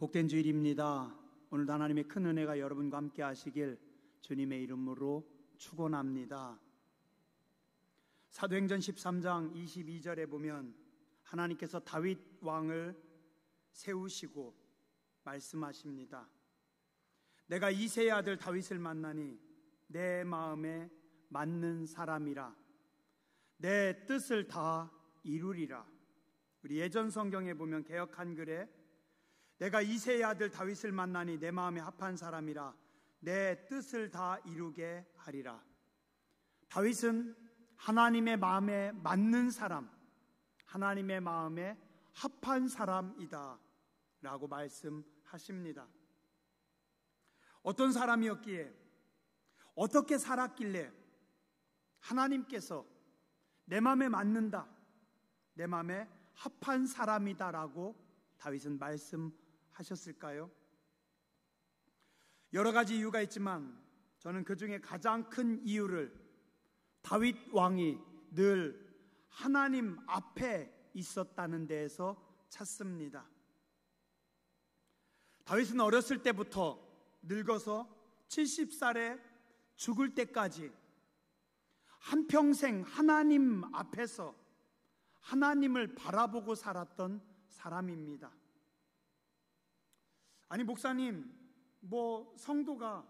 복된 주일입니다. 오늘도 하나님의 큰 은혜가 여러분과 함께 하시길 주님의 이름으로 축원합니다. 사도행전 13장 22절에 보면 하나님께서 다윗 왕을 세우시고 말씀하십니다. 내가 이새의 아들 다윗을 만나니 내 마음에 맞는 사람이라 내 뜻을 다 이루리라. 우리 예전 성경에 보면 개역 한글에 내가 이새의 아들 다윗을 만나니 내 마음에 합한 사람이라 내 뜻을 다 이루게 하리라. 다윗은 하나님의 마음에 맞는 사람, 하나님의 마음에 합한 사람이다 라고 말씀하십니다. 어떤 사람이었기에, 어떻게 살았길래 하나님께서 내 마음에 맞는다, 내 마음에 합한 사람이다 라고 다윗은 말씀하셨을까요? 여러 가지 이유가 있지만 저는 그 중에 가장 큰 이유를 다윗 왕이 늘 하나님 앞에 있었다는 데에서 찾습니다. 다윗은 어렸을 때부터 늙어서 70살에 죽을 때까지 한평생 하나님 앞에서 하나님을 바라보고 살았던 사람입니다. 아니 목사님, 성도가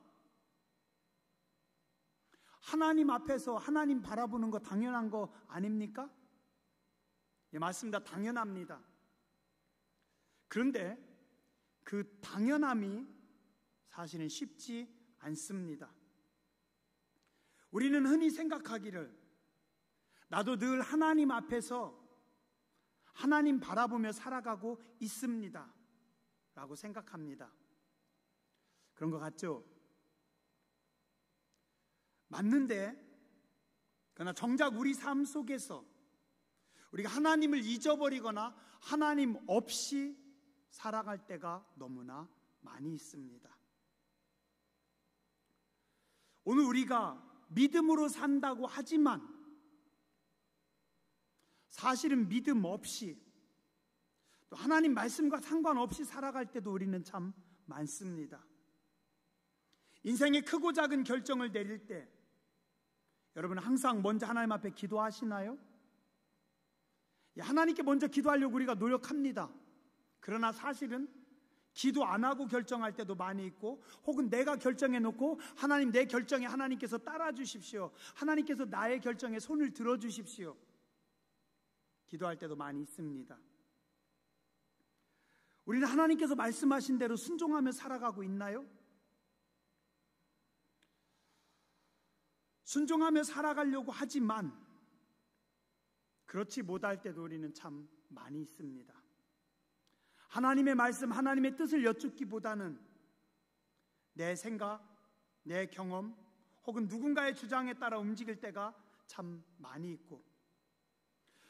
하나님 앞에서 하나님 바라보는 거 당연한 거 아닙니까? 예, 맞습니다. 당연합니다. 그런데 그 당연함이 사실은 쉽지 않습니다. 우리는 흔히 생각하기를 나도 늘 하나님 앞에서 하나님 바라보며 살아가고 있습니다 라고 생각합니다. 그런 것 같죠? 맞는데 그러나 정작 우리 삶 속에서 우리가 하나님을 잊어버리거나 하나님 없이 살아갈 때가 너무나 많이 있습니다. 오늘 우리가 믿음으로 산다고 하지만 사실은 믿음 없이 또 하나님 말씀과 상관없이 살아갈 때도 우리는 참 많습니다. 인생의 크고 작은 결정을 내릴 때 여러분 항상 먼저 하나님 앞에 기도하시나요? 하나님께 먼저 기도하려고 우리가 노력합니다. 그러나 사실은 기도 안 하고 결정할 때도 많이 있고, 혹은 내가 결정해 놓고 하나님 내 결정에 하나님께서 따라 주십시오, 하나님께서 나의 결정에 손을 들어 주십시오 기도할 때도 많이 있습니다. 우리는 하나님께서 말씀하신 대로 순종하며 살아가고 있나요? 순종하며 살아가려고 하지만 그렇지 못할 때도 우리는 참 많이 있습니다. 하나님의 말씀, 하나님의 뜻을 여쭙기보다는 내 생각, 내 경험 혹은 누군가의 주장에 따라 움직일 때가 참 많이 있고,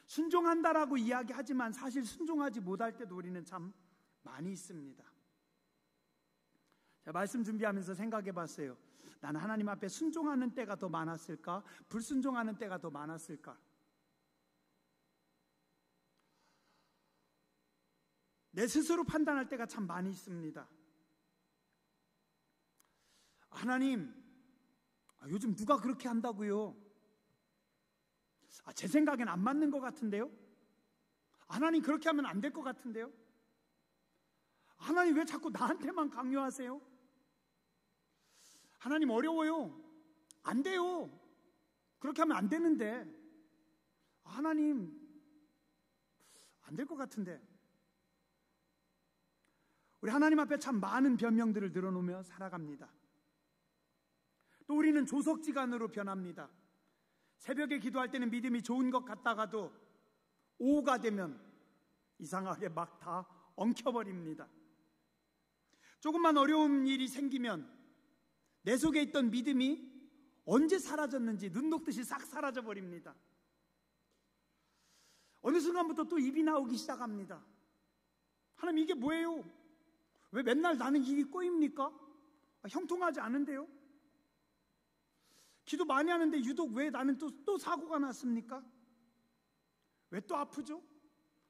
순종한다라고 이야기하지만 사실 순종하지 못할 때도 우리는 참 많이 있습니다. 제가 말씀 준비하면서 생각해 봤어요. 나는 하나님 앞에 순종하는 때가 더 많았을까? 불순종하는 때가 더 많았을까? 내 스스로 판단할 때가 참 많이 있습니다. 하나님, 요즘 누가 그렇게 한다고요? 제 생각엔 안 맞는 것 같은데요? 하나님 그렇게 하면 안 될 것 같은데요? 하나님 왜 자꾸 나한테만 강요하세요? 하나님 어려워요. 안 돼요. 그렇게 하면 안 되는데. 하나님 안 될 것 같은데. 우리 하나님 앞에 참 많은 변명들을 늘어놓으며 살아갑니다. 또 우리는 조석지간으로 변합니다. 새벽에 기도할 때는 믿음이 좋은 것 같다가도 오후가 되면 이상하게 막 다 엉켜버립니다. 조금만 어려운 일이 생기면 내 속에 있던 믿음이 언제 사라졌는지 눈 녹듯이 싹 사라져버립니다. 어느 순간부터 또 입이 나오기 시작합니다. 하나님 이게 뭐예요? 왜 맨날 나는 입이 꼬입니까? 형통하지 않은데요? 기도 많이 하는데 유독 왜 나는 또 사고가 났습니까? 왜 또 아프죠?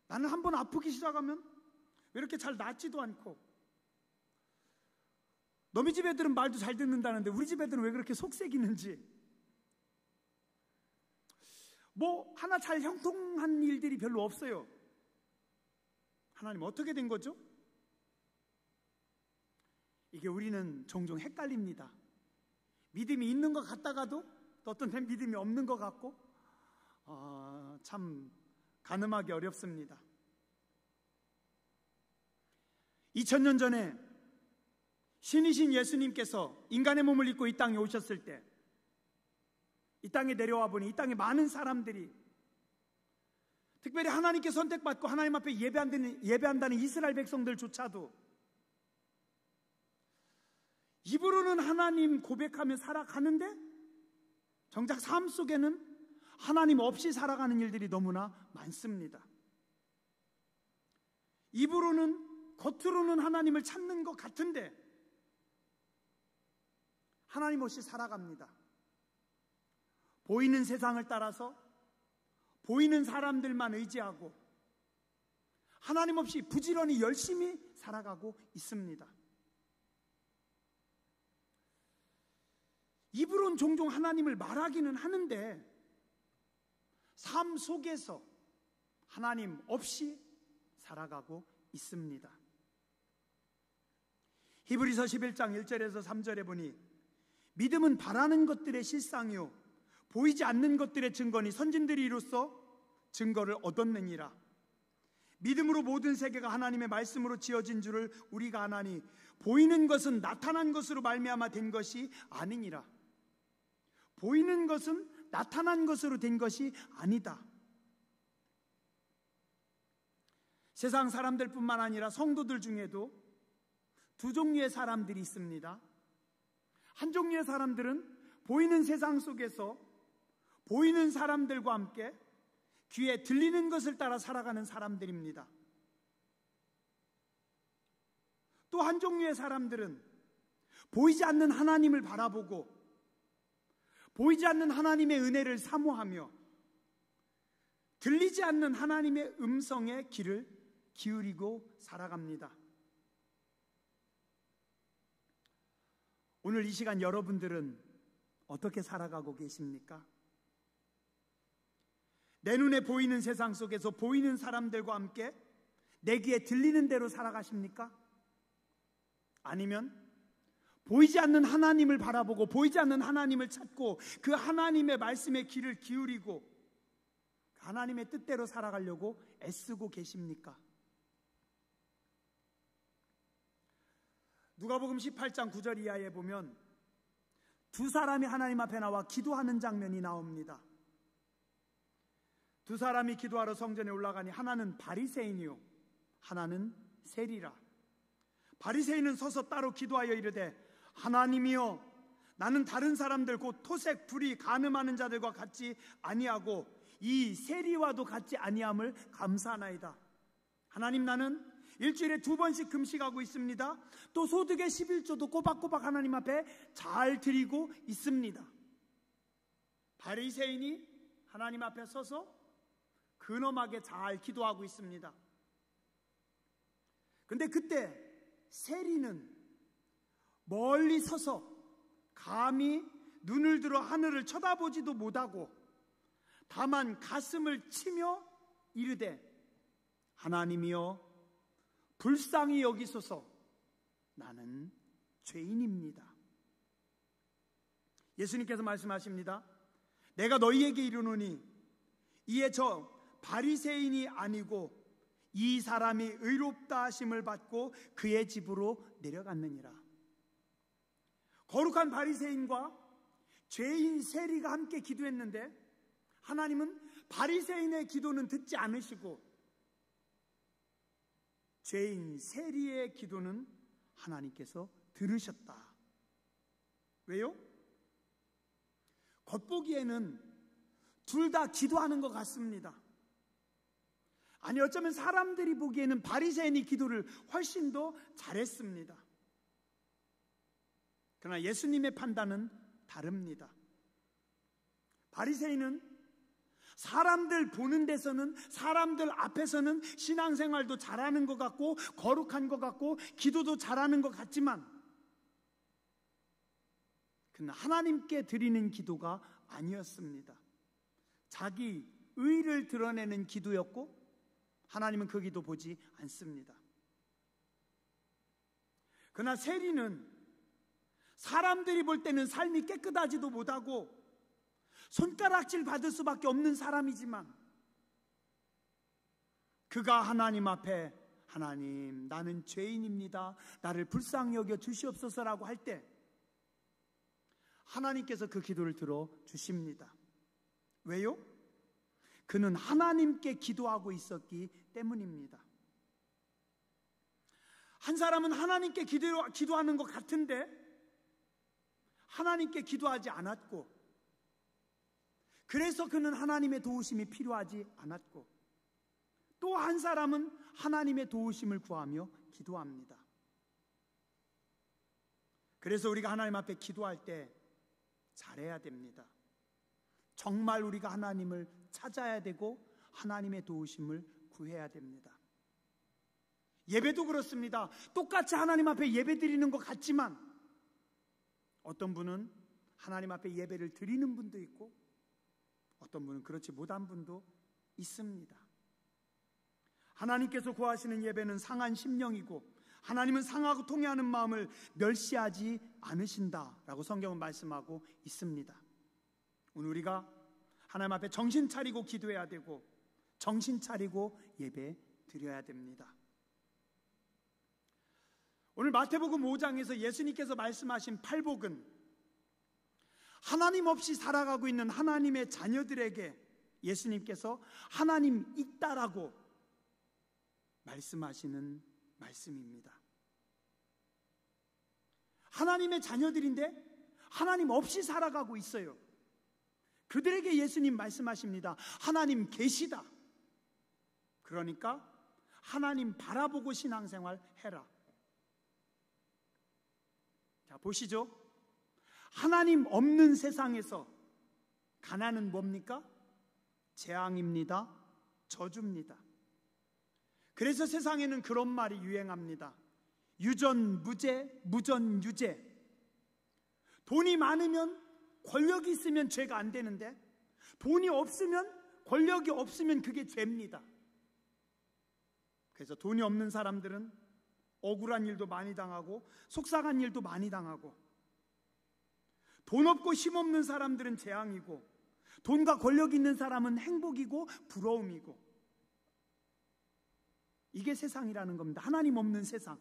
나는 한번 아프기 시작하면 왜 이렇게 잘 낫지도 않고 너희 집 애들은 말도 잘 듣는다는데 우리 집 애들은 왜 그렇게 속색이는지, 뭐 하나 잘 형통한 일들이 별로 없어요. 하나님 어떻게 된 거죠? 이게 우리는 종종 헷갈립니다. 믿음이 있는 것 같다가도 또 어떤 때 믿음이 없는 것 같고, 참 가늠하기 어렵습니다. 2000년 전에 신이신 예수님께서 인간의 몸을 입고 이 땅에 오셨을 때, 이 땅에 내려와 보니 이 땅에 많은 사람들이, 특별히 하나님께 선택받고 하나님 앞에 예배한다는 이스라엘 백성들조차도 입으로는 하나님 고백하며 살아가는데 정작 삶 속에는 하나님 없이 살아가는 일들이 너무나 많습니다. 입으로는, 겉으로는 하나님을 찾는 것 같은데 하나님 없이 살아갑니다. 보이는 세상을 따라서 보이는 사람들만 의지하고 하나님 없이 부지런히 열심히 살아가고 있습니다. 입으론 종종 하나님을 말하기는 하는데 삶 속에서 하나님 없이 살아가고 있습니다. 히브리서 11장 1절에서 3절에 보니 믿음은 바라는 것들의 실상이요 보이지 않는 것들의 증거니 선진들이 이로써 증거를 얻었느니라. 믿음으로 모든 세계가 하나님의 말씀으로 지어진 줄을 우리가 아나니 보이는 것은 나타난 것으로 말미암아 된 것이 아니니라. 보이는 것은 나타난 것으로 된 것이 아니다. 세상 사람들뿐만 아니라 성도들 중에도 두 종류의 사람들이 있습니다. 한 종류의 사람들은 보이는 세상 속에서 보이는 사람들과 함께 귀에 들리는 것을 따라 살아가는 사람들입니다. 또 한 종류의 사람들은 보이지 않는 하나님을 바라보고 보이지 않는 하나님의 은혜를 사모하며 들리지 않는 하나님의 음성에 귀를 기울이고 살아갑니다. 오늘 이 시간 여러분들은 어떻게 살아가고 계십니까? 내 눈에 보이는 세상 속에서 보이는 사람들과 함께 내 귀에 들리는 대로 살아가십니까? 아니면 보이지 않는 하나님을 바라보고 보이지 않는 하나님을 찾고 그 하나님의 말씀에 귀를 기울이고 하나님의 뜻대로 살아가려고 애쓰고 계십니까? 누가복음 18장 9절 이하에 보면 두 사람이 하나님 앞에 나와 기도하는 장면이 나옵니다. 두 사람이 기도하러 성전에 올라가니 하나는 바리새인이요 하나는 세리라. 바리새인은 서서 따로 기도하여 이르되 하나님이여 나는 다른 사람들 곧 토색, 불의, 간음하는 자들과 같지 아니하고 이 세리와도 같지 아니함을 감사하나이다. 하나님 나는 일주일에 2번씩 금식하고 있습니다. 또 소득의 11조도 꼬박꼬박 하나님 앞에 잘 드리고 있습니다. 바리새인이 하나님 앞에 서서 근엄하게 잘 기도하고 있습니다. 근데 그때 세리는 멀리 서서 감히 눈을 들어 하늘을 쳐다보지도 못하고 다만 가슴을 치며 이르되 하나님이여 불쌍히 여기소서 나는 죄인입니다. 예수님께서 말씀하십니다. 내가 너희에게 이르노니 이에 저 바리새인이 아니고 이 사람이 의롭다 하심을 받고 그의 집으로 내려갔느니라. 거룩한 바리새인과 죄인 세리가 함께 기도했는데 하나님은 바리새인의 기도는 듣지 않으시고 죄인 세리의 기도는 하나님께서 들으셨다. 왜요? 겉보기에는 둘 다 기도하는 것 같습니다. 아니 어쩌면 사람들이 보기에는 바리새인이 기도를 훨씬 더 잘했습니다. 그러나 예수님의 판단은 다릅니다. 바리새인은 사람들 보는 데서는 사람들 앞에서는 신앙생활도 잘하는 것 같고 거룩한 것 같고 기도도 잘하는 것 같지만 그는 하나님께 드리는 기도가 아니었습니다. 자기 의를 드러내는 기도였고 하나님은 그 기도 보지 않습니다. 그러나 세리는 사람들이 볼 때는 삶이 깨끗하지도 못하고 손가락질 받을 수밖에 없는 사람이지만 그가 하나님 앞에 하나님 나는 죄인입니다. 나를 불쌍히 여겨 주시옵소서라고 할 때 하나님께서 그 기도를 들어주십니다. 왜요? 그는 하나님께 기도하고 있었기 때문입니다. 한 사람은 하나님께 기도하는 것 같은데 하나님께 기도하지 않았고 그래서 그는 하나님의 도우심이 필요하지 않았고 또 한 사람은 하나님의 도우심을 구하며 기도합니다. 그래서 우리가 하나님 앞에 기도할 때 잘해야 됩니다. 정말 우리가 하나님을 찾아야 되고 하나님의 도우심을 구해야 됩니다. 예배도 그렇습니다. 똑같이 하나님 앞에 예배 드리는 것 같지만 어떤 분은 하나님 앞에 예배를 드리는 분도 있고 어떤 분은 그렇지 못한 분도 있습니다. 하나님께서 구하시는 예배는 상한 심령이고 하나님은 상하고 통회하는 마음을 멸시하지 않으신다라고 성경은 말씀하고 있습니다. 오늘 우리가 하나님 앞에 정신 차리고 기도해야 되고 정신 차리고 예배 드려야 됩니다. 오늘 마태복음 5장에서 예수님께서 말씀하신 팔복은 하나님 없이 살아가고 있는 하나님의 자녀들에게 예수님께서 하나님 있다라고 말씀하시는 말씀입니다. 하나님의 자녀들인데 하나님 없이 살아가고 있어요. 그들에게 예수님 말씀하십니다. 하나님 계시다. 그러니까 하나님 바라보고 신앙생활 해라. 자, 보시죠. 하나님 없는 세상에서 가난은 뭡니까? 재앙입니다. 저주입니다. 그래서 세상에는 그런 말이 유행합니다. 유전무죄, 무전유죄. 돈이 많으면 권력이 있으면 죄가 안 되는데 돈이 없으면 권력이 없으면 그게 죄입니다. 그래서 돈이 없는 사람들은 억울한 일도 많이 당하고 속상한 일도 많이 당하고 돈 없고 힘없는 사람들은 재앙이고 돈과 권력 있는 사람은 행복이고 부러움이고 이게 세상이라는 겁니다. 하나님 없는 세상.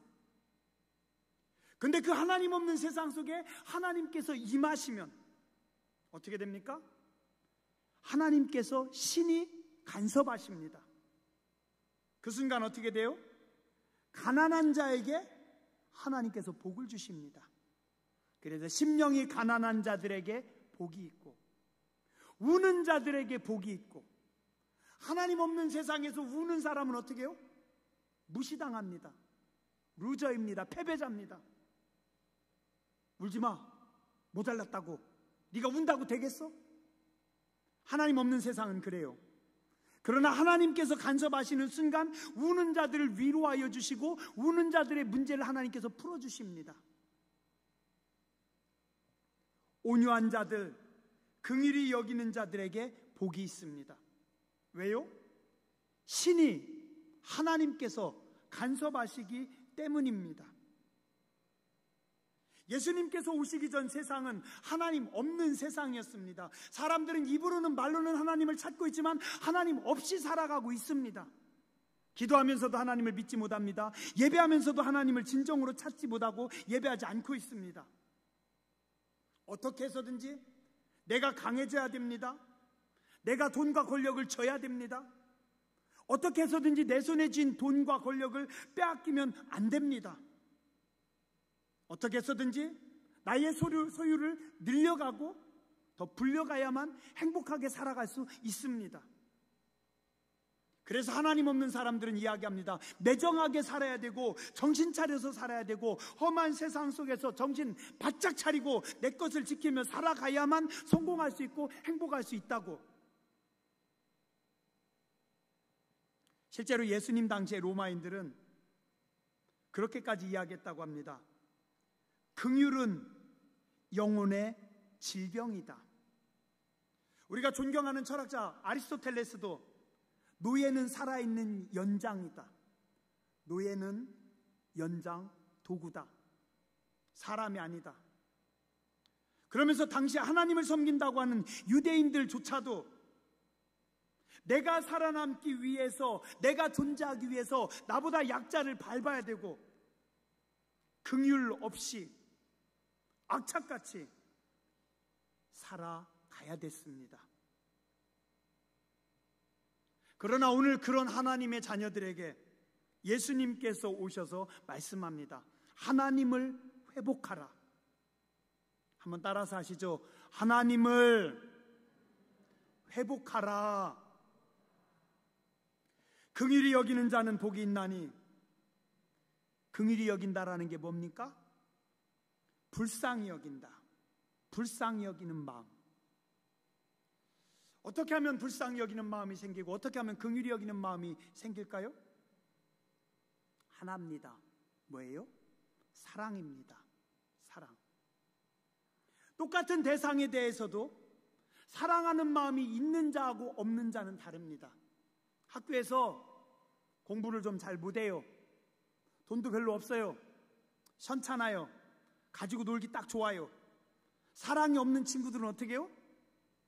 근데 그 하나님 없는 세상 속에 하나님께서 임하시면 어떻게 됩니까? 하나님께서 신이 간섭하십니다. 그 순간 어떻게 돼요? 가난한 자에게 하나님께서 복을 주십니다. 그래서 심령이 가난한 자들에게 복이 있고 우는 자들에게 복이 있고 하나님 없는 세상에서 우는 사람은 어떻게 해요? 무시당합니다. 루저입니다. 패배자입니다. 울지마. 모자랐다고. 네가 운다고 되겠어? 하나님 없는 세상은 그래요. 그러나 하나님께서 간섭하시는 순간 우는 자들을 위로하여 주시고 우는 자들의 문제를 하나님께서 풀어주십니다. 온유한 자들, 긍휼히 여기는 자들에게 복이 있습니다. 왜요? 신이 하나님께서 간섭하시기 때문입니다. 예수님께서 오시기 전 세상은 하나님 없는 세상이었습니다. 사람들은 입으로는 말로는 하나님을 찾고 있지만 하나님 없이 살아가고 있습니다. 기도하면서도 하나님을 믿지 못합니다. 예배하면서도 하나님을 진정으로 찾지 못하고 예배하지 않고 있습니다. 어떻게 해서든지 내가 강해져야 됩니다. 내가 돈과 권력을 져야 됩니다. 어떻게 해서든지 내 손에 쥔 돈과 권력을 빼앗기면 안 됩니다. 어떻게 해서든지 나의 소유를 늘려가고 더 불려가야만 행복하게 살아갈 수 있습니다. 그래서 하나님 없는 사람들은 이야기합니다. 매정하게 살아야 되고 정신 차려서 살아야 되고 험한 세상 속에서 정신 바짝 차리고 내 것을 지키며 살아가야만 성공할 수 있고 행복할 수 있다고. 실제로 예수님 당시의 로마인들은 그렇게까지 이야기했다고 합니다. 긍휼은 영혼의 질병이다. 우리가 존경하는 철학자 아리스토텔레스도 노예는 살아있는 연장이다. 노예는 연장 도구다. 사람이 아니다. 그러면서 당시 하나님을 섬긴다고 하는 유대인들조차도 내가 살아남기 위해서, 내가 존재하기 위해서 나보다 약자를 밟아야 되고 긍휼 없이 악착같이 살아가야 됐습니다. 그러나 오늘 그런 하나님의 자녀들에게 예수님께서 오셔서 말씀합니다. 하나님을 회복하라. 한번 따라서 하시죠. 하나님을 회복하라. 긍휼히 여기는 자는 복이 있나니. 긍휼히 여긴다라는 게 뭡니까? 불쌍히 여긴다. 불쌍히 여기는 마음. 어떻게 하면 불쌍히 여기는 마음이 생기고 어떻게 하면 긍휼히 여기는 마음이 생길까요? 하나입니다. 뭐예요? 사랑입니다. 사랑. 똑같은 대상에 대해서도 사랑하는 마음이 있는 자하고 없는 자는 다릅니다. 학교에서 공부를 좀 잘 못해요. 돈도 별로 없어요. 현찮아요. 가지고 놀기 딱 좋아요. 사랑이 없는 친구들은 어떻게 해요?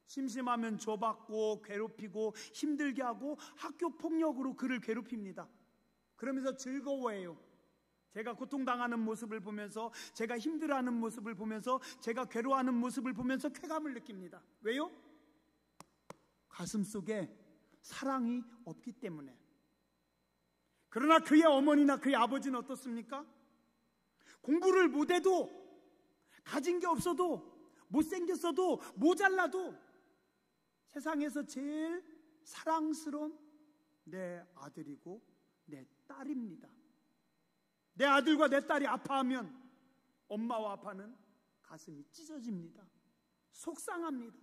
심심하면 줘받고 괴롭히고 힘들게 하고 학교 폭력으로 그를 괴롭힙니다. 그러면서 즐거워해요. 제가 고통당하는 모습을 보면서, 제가 힘들어하는 모습을 보면서, 제가 괴로워하는 모습을 보면서 쾌감을 느낍니다. 왜요? 가슴속에 사랑이 없기 때문에. 그러나 그의 어머니나 그의 아버지는 어떻습니까? 공부를 못해도, 가진 게 없어도, 못생겼어도, 모자라도 세상에서 제일 사랑스러운 내 아들이고 내 딸입니다. 내 아들과 내 딸이 아파하면 엄마와 아빠는 가슴이 찢어집니다. 속상합니다.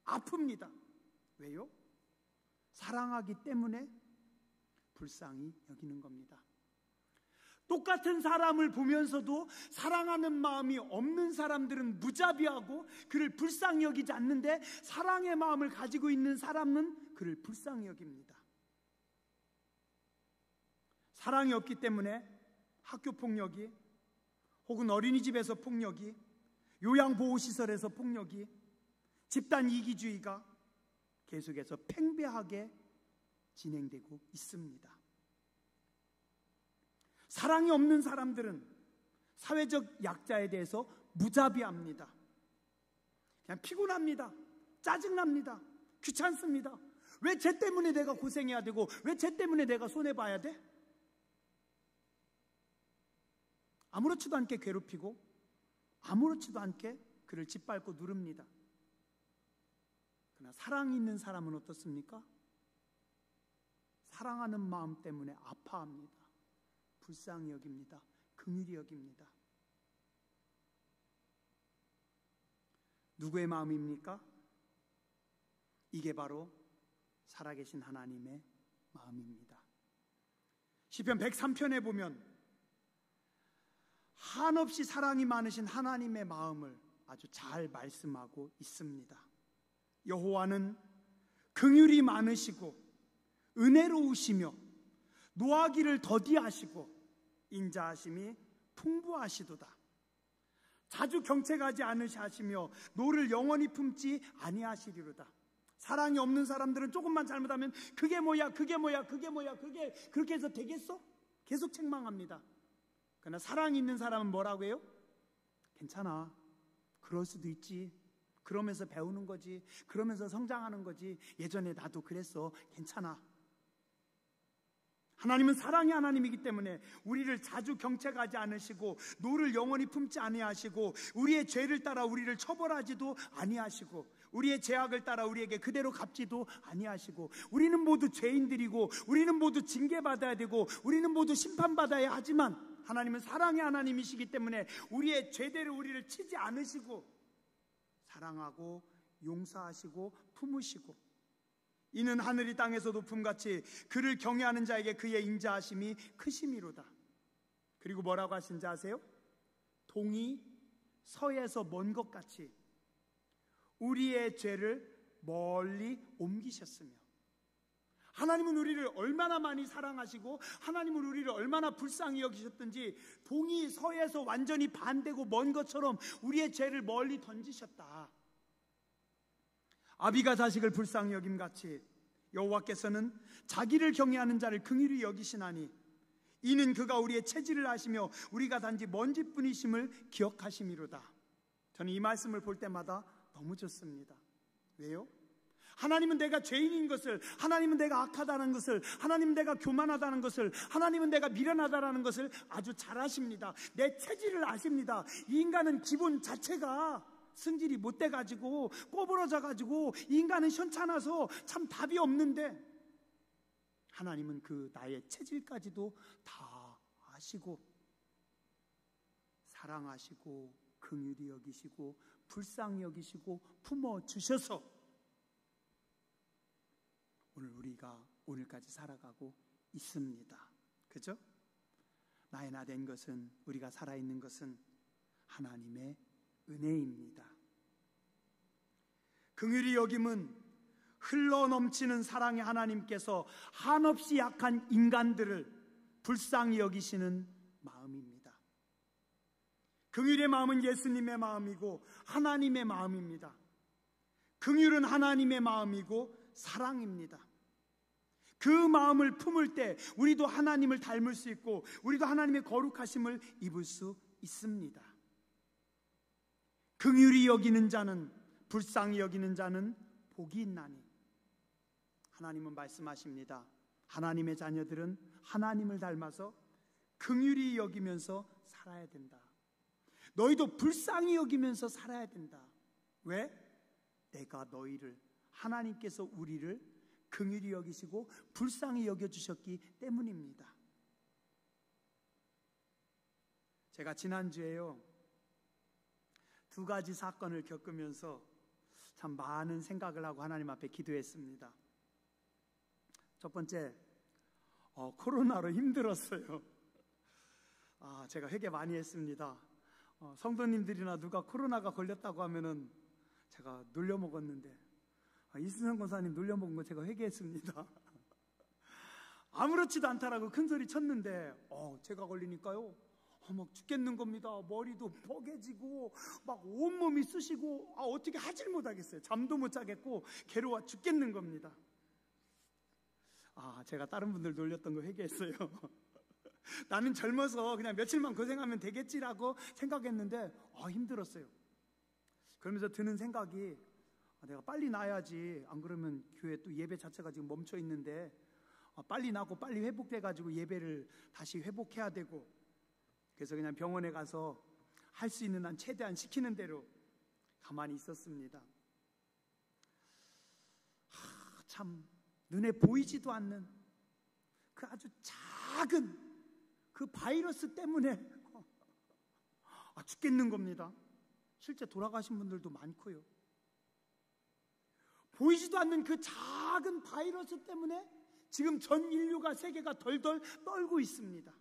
아픕니다. 왜요? 사랑하기 때문에 불쌍히 여기는 겁니다. 똑같은 사람을 보면서도 사랑하는 마음이 없는 사람들은 무자비하고 그를 불쌍히 여기지 않는데, 사랑의 마음을 가지고 있는 사람은 그를 불쌍히 여깁니다. 사랑이 없기 때문에 학교 폭력이, 혹은 어린이집에서 폭력이, 요양보호시설에서 폭력이, 집단 이기주의가 계속해서 팽배하게 진행되고 있습니다. 사랑이 없는 사람들은 사회적 약자에 대해서 무자비합니다. 그냥 피곤합니다. 짜증납니다. 귀찮습니다. 왜 쟤 때문에 내가 고생해야 되고, 왜 쟤 때문에 내가 손해봐야 돼? 아무렇지도 않게 괴롭히고 아무렇지도 않게 그를 짓밟고 누릅니다. 그러나 사랑이 있는 사람은 어떻습니까? 사랑하는 마음 때문에 아파합니다. 불쌍히 여깁니다. 긍휼히 여깁니다. 누구의 마음입니까? 이게 바로 살아계신 하나님의 마음입니다. 시편 103편에 보면 한없이 사랑이 많으신 하나님의 마음을 아주 잘 말씀하고 있습니다. 여호와는 긍휼이 많으시고 은혜로우시며 노하기를 더디하시고 인자하심이 풍부하시도다. 자주 경책하지 않으시며 노를 영원히 품지 아니하시리로다. 사랑이 없는 사람들은 조금만 잘못하면 그게 뭐야, 그게 뭐야, 그게 뭐야, 그게 그렇게 해서 되겠어? 계속 책망합니다. 그러나 사랑이 있는 사람은 뭐라고 해요? 괜찮아, 그럴 수도 있지, 그러면서 배우는 거지, 그러면서 성장하는 거지, 예전에 나도 그랬어, 괜찮아. 하나님은 사랑의 하나님이기 때문에 우리를 자주 경책하지 않으시고 노를 영원히 품지 아니하시고 우리의 죄를 따라 우리를 처벌하지도 아니하시고 우리의 죄악을 따라 우리에게 그대로 갚지도 아니하시고, 우리는 모두 죄인들이고 우리는 모두 징계받아야 되고 우리는 모두 심판받아야 하지만 하나님은 사랑의 하나님이시기 때문에 우리의 죄대로 우리를 치지 않으시고 사랑하고 용서하시고 품으시고, 이는 하늘이 땅에서 높음같이 그를 경외하는 자에게 그의 인자하심이 크심이로다. 그리고 뭐라고 하신지 아세요? 동이 서에서 먼 것 같이 우리의 죄를 멀리 옮기셨으며, 하나님은 우리를 얼마나 많이 사랑하시고 하나님은 우리를 얼마나 불쌍히 여기셨든지 동이 서에서 완전히 반대고 먼 것처럼 우리의 죄를 멀리 던지셨다. 아비가 자식을 불쌍히 여김같이 여호와께서는 자기를 경외하는 자를 긍휼히 여기시나니 이는 그가 우리의 체질을 아시며 우리가 단지 먼지뿐이심을 기억하심이로다. 저는 이 말씀을 볼 때마다 너무 좋습니다. 왜요? 하나님은 내가 죄인인 것을, 하나님은 내가 악하다는 것을, 하나님은 내가 교만하다는 것을, 하나님은 내가 미련하다는 것을 아주 잘 아십니다. 내 체질을 아십니다. 이 인간은 기본 자체가 승질이 못 돼가지고 꼬부러져가지고 이 인간은 현찮아서 참 답이 없는데, 하나님은 그 나의 체질까지도 다 아시고 사랑하시고 긍휼히 여기시고 불쌍히 여기시고 품어주셔서 오늘 우리가 오늘까지 살아가고 있습니다. 그죠? 나의 나 된 것은, 우리가 살아있는 것은 하나님의 은혜입니다. 긍휼히 여김은 흘러넘치는 사랑의 하나님께서 한없이 약한 인간들을 불쌍히 여기시는 마음입니다. 긍휼의 마음은 예수님의 마음이고 하나님의 마음입니다. 긍휼은 하나님의 마음이고 사랑입니다. 그 마음을 품을 때 우리도 하나님을 닮을 수 있고 우리도 하나님의 거룩하심을 입을 수 있습니다. 긍휼히 여기는 자는, 불쌍히 여기는 자는 복이 있나니. 하나님은 말씀하십니다. 하나님의 자녀들은 하나님을 닮아서 긍휼히 여기면서 살아야 된다. 너희도 불쌍히 여기면서 살아야 된다. 왜? 내가 너희를, 하나님께서 우리를 긍휼히 여기시고 불쌍히 여겨주셨기 때문입니다. 제가 지난주에요, 2가지 사건을 겪으면서 참 많은 생각을 하고 하나님 앞에 기도했습니다. 첫 번째, 코로나로 힘들었어요. 제가 회개 많이 했습니다. 성도님들이나 누가 코로나가 걸렸다고 하면은 제가 놀려먹었는데, 이순성 권사님 놀려먹은 거 제가 회개했습니다. 아무렇지도 않다라고 큰 소리 쳤는데 제가 걸리니까요 막 죽겠는 겁니다. 머리도 뻐개지고 막 온몸이 쑤시고 어떻게 하질 못하겠어요. 잠도 못 자겠고 괴로워 죽겠는 겁니다. 제가 다른 분들 놀렸던 거 회개했어요. 나는 젊어서 그냥 며칠만 고생하면 되겠지라고 생각했는데 힘들었어요. 그러면서 드는 생각이, 내가 빨리 나야지, 안 그러면 교회 또 예배 자체가 지금 멈춰 있는데 빨리 나고 빨리 회복돼가지고 예배를 다시 회복해야 되고, 그래서 그냥 병원에 가서 할 수 있는 한 최대한 시키는 대로 가만히 있었습니다. 참 눈에 보이지도 않는 그 아주 작은 그 바이러스 때문에 죽겠는 겁니다. 실제 돌아가신 분들도 많고요. 보이지도 않는 그 작은 바이러스 때문에 지금 전 인류가, 세계가 덜덜 떨고 있습니다.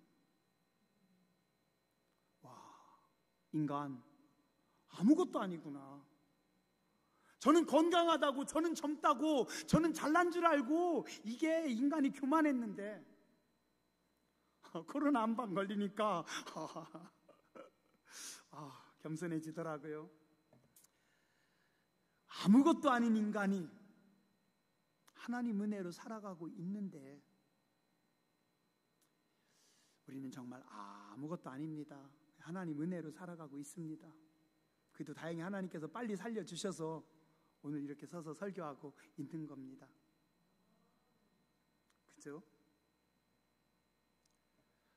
인간 아무것도 아니구나. 저는 건강하다고, 저는 젊다고, 저는 잘난 줄 알고 이게 인간이 교만했는데 코로나 한 방 걸리니까 겸손해지더라고요. 아무것도 아닌 인간이 하나님 은혜로 살아가고 있는데 우리는 정말 아무것도 아닙니다. 하나님 은혜로 살아가고 있습니다. 그래도 다행히 하나님께서 빨리 살려주셔서 오늘 이렇게 서서 설교하고 있는 겁니다. 그죠?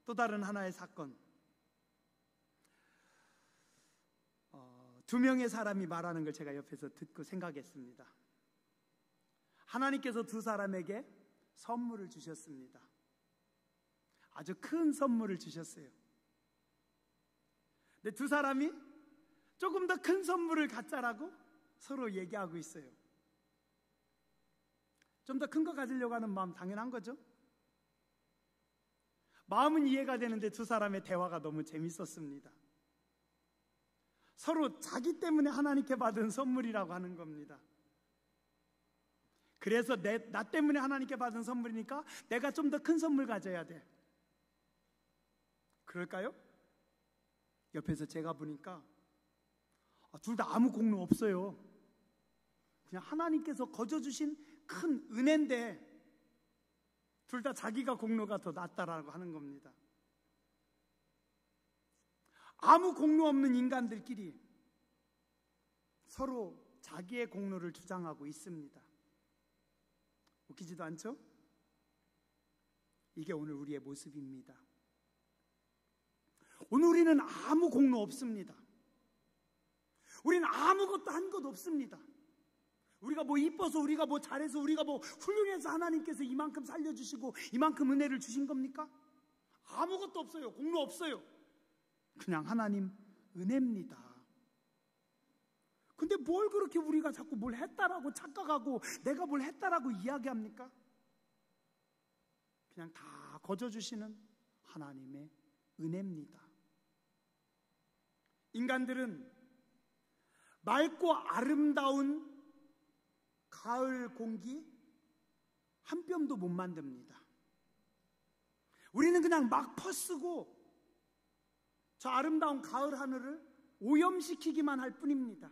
또 다른 하나의 사건, 2명의 사람이 말하는 걸 제가 옆에서 듣고 생각했습니다. 하나님께서 2 사람에게 선물을 주셨습니다. 아주 큰 선물을 주셨어요. 근데 2 사람이 조금 더 큰 선물을 갖자라고 서로 얘기하고 있어요. 좀 더 큰 거 가지려고 하는 마음 당연한 거죠. 마음은 이해가 되는데 2 사람의 대화가 너무 재밌었습니다. 서로 자기 때문에 하나님께 받은 선물이라고 하는 겁니다. 그래서 나 때문에 하나님께 받은 선물이니까 내가 좀 더 큰 선물 가져야 돼. 그럴까요? 옆에서 제가 보니까 둘 다 아무 공로 없어요. 그냥 하나님께서 거저주신 큰 은혜인데 둘 다 자기가 공로가 더 낫다라고 하는 겁니다. 아무 공로 없는 인간들끼리 서로 자기의 공로를 주장하고 있습니다. 웃기지도 않죠? 이게 오늘 우리의 모습입니다. 오늘 우리는 아무 공로 없습니다. 우리는 아무것도 한 것 없습니다. 우리가 뭐 이뻐서, 우리가 뭐 잘해서, 우리가 뭐 훌륭해서 하나님께서 이만큼 살려주시고 이만큼 은혜를 주신 겁니까? 아무것도 없어요. 공로 없어요. 그냥 하나님 은혜입니다. 근데 뭘 그렇게 우리가 자꾸 뭘 했다라고 착각하고 내가 뭘 했다라고 이야기합니까? 그냥 다 거저주시는 하나님의 은혜입니다. 인간들은 맑고 아름다운 가을 공기 한 뼘도 못 만듭니다. 우리는 그냥 막 퍼쓰고 저 아름다운 가을 하늘을 오염시키기만 할 뿐입니다.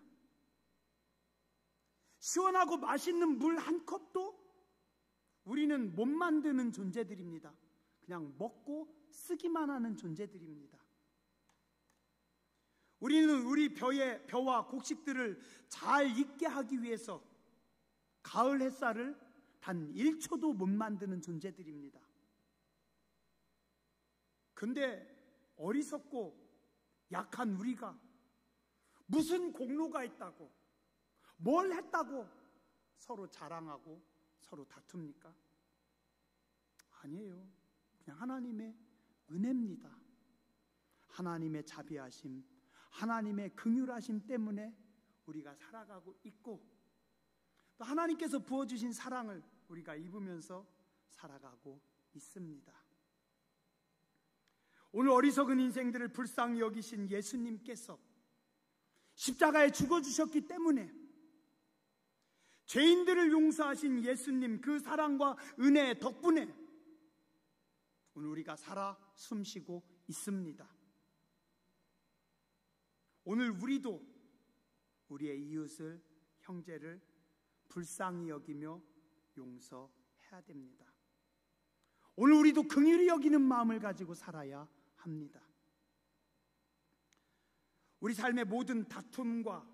시원하고 맛있는 물 한 컵도 우리는 못 만드는 존재들입니다. 그냥 먹고 쓰기만 하는 존재들입니다. 우리는 우리 벼와 곡식들을 잘 익게 하기 위해서 가을 햇살을 단 1초도 못 만드는 존재들입니다. 근데 어리석고 약한 우리가 무슨 공로가 있다고, 뭘 했다고 서로 자랑하고 서로 다툽니까? 아니에요. 그냥 하나님의 은혜입니다. 하나님의 자비하심, 하나님의 긍휼하심 때문에 우리가 살아가고 있고, 또 하나님께서 부어주신 사랑을 우리가 입으면서 살아가고 있습니다. 오늘 어리석은 인생들을 불쌍히 여기신 예수님께서 십자가에 죽어주셨기 때문에, 죄인들을 용서하신 예수님 그 사랑과 은혜 덕분에 오늘 우리가 살아 숨쉬고 있습니다. 오늘 우리도 우리의 이웃을, 형제를 불쌍히 여기며 용서해야 됩니다. 오늘 우리도 긍휼히 여기는 마음을 가지고 살아야 합니다. 우리 삶의 모든 다툼과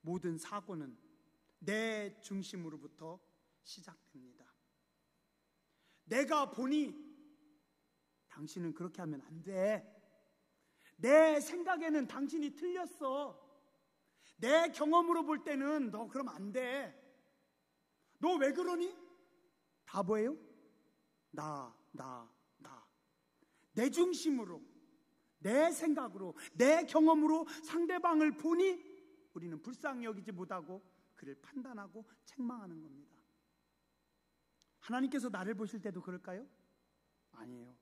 모든 사고는 내 중심으로부터 시작됩니다. 내가 보니 당신은 그렇게 하면 안 돼. 내 생각에는 당신이 틀렸어. 내 경험으로 볼 때는 너 그러면 안 돼. 너 왜 그러니? 다 뭐예요? 나. 내 중심으로, 내 생각으로, 내 경험으로 상대방을 보니 우리는 불쌍히 여기지 못하고 그를 판단하고 책망하는 겁니다. 하나님께서 나를 보실 때도 그럴까요? 아니에요.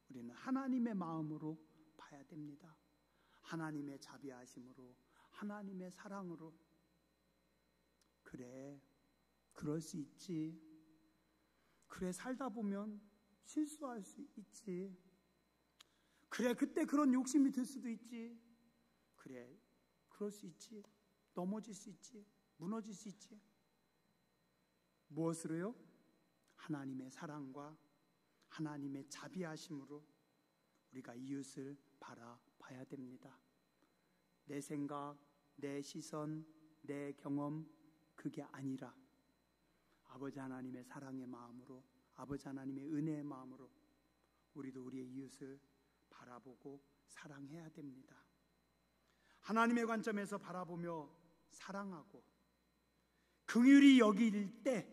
우리는 하나님의 마음으로 봐야 됩니다. 하나님의 자비하심으로, 하나님의 사랑으로. 그래, 그럴 수 있지. 그래, 살다 보면 실수할 수 있지. 그래, 그때 그런 욕심이 들 수도 있지. 그래, 그럴 수 있지. 넘어질 수 있지. 무너질 수 있지. 무엇으로요? 하나님의 사랑과 하나님의 자비하심으로 우리가 이웃을 바라봐야 됩니다. 내 생각, 내 시선, 내 경험, 그게 아니라 아버지 하나님의 사랑의 마음으로, 아버지 하나님의 은혜의 마음으로 우리도 우리의 이웃을 바라보고 사랑해야 됩니다. 하나님의 관점에서 바라보며 사랑하고 긍휼히 여길 때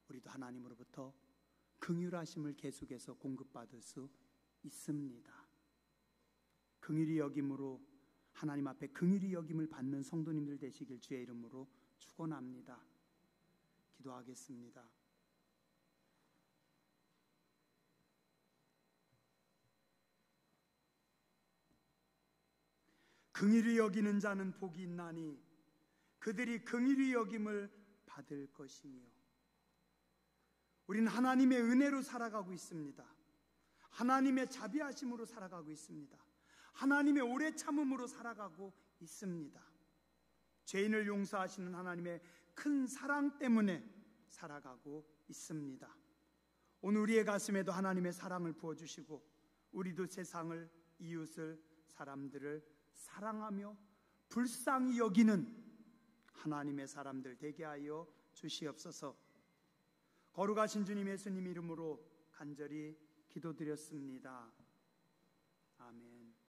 우리도 하나님으로부터 긍휼하심을 계속해서 공급받을 수 있습니다. 긍휼히 여김으로 하나님 앞에 긍휼히 여김을 받는 성도님들 되시길 주의 이름으로 축원합니다. 기도하겠습니다. 긍휼히 여기는 자는 복이 있나니 그들이 긍휼히 여김을 받을 것이며. 우리는 하나님의 은혜로 살아가고 있습니다. 하나님의 자비하심으로 살아가고 있습니다. 하나님의 오래 참음으로 살아가고 있습니다. 죄인을 용서하시는 하나님의 큰 사랑 때문에 살아가고 있습니다. 오늘 우리의 가슴에도 하나님의 사랑을 부어주시고 우리도 세상을, 이웃을, 사람들을 사랑하며 불쌍히 여기는 하나님의 사람들 되게 하여 주시옵소서. 거룩하신 주님 예수님 이름으로 간절히 기도드렸습니다.